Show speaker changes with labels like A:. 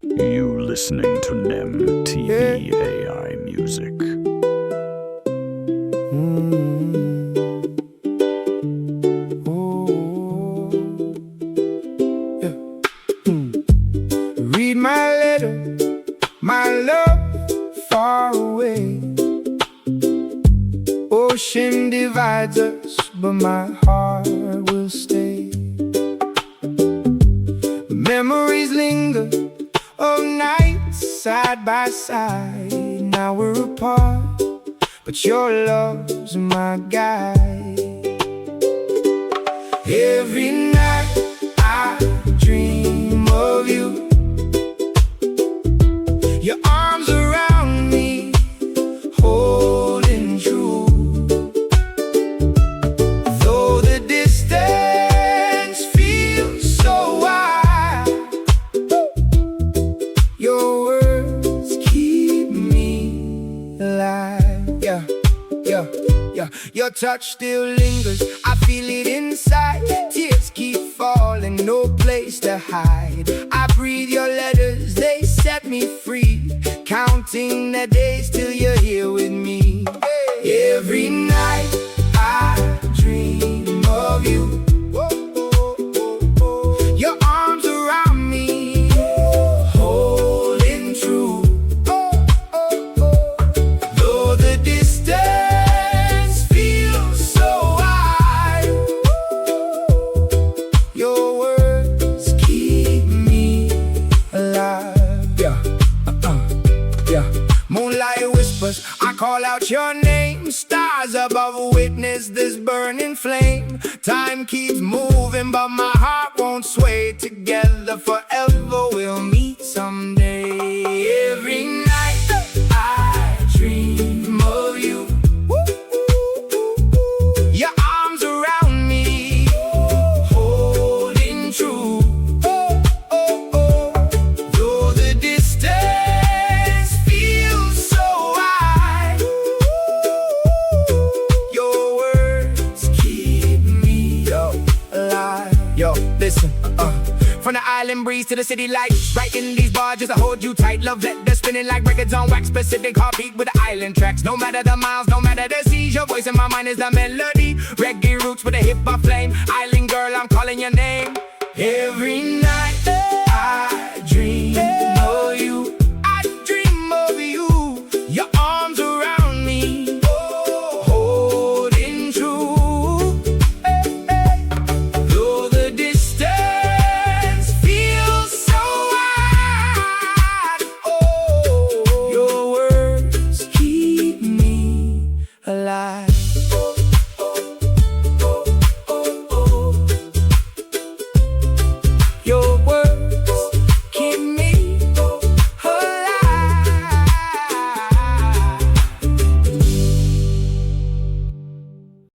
A: You listening to NEMTB AI music.
B: Oh, yeah. Read my letter, my love, far away. Ocean divides us, but my heart will stay. Memories linger of nights side by side. Now we're apart, but your love's my guide. Every night I dream of you, your arms around me, holding true. Though the distance feels so wide, your words keep me alive. Yeah. Your touch still lingers, I feel it inside. Tears keep falling, no place to hide. I breathe your letters, they set me free. Counting the days till you're here with me. Every night I dream of you, your arms around me, holding true. Though the distance feels so wide, your words keep me alive. Yeah. Moonlight whispers, I call out your name. Stars above witness this burning flame. Time keeps moving, but my heart won't sway. Together forever we'll meet someday. Every night I dream of you, your arms around me, holding true. Though the distance feels so wide, your words keep me alive. Yo, listen, from the island breeze to the city lights, writing these bars just to hold you tight. Love letters spinning like records on wax, specific heartbeat with the island tracks. No matter the miles, no matter the seas, your voice in my mind is the melody. Reggae roots with a hip-hop flame. Island girl, I'm calling your name. Every night I dream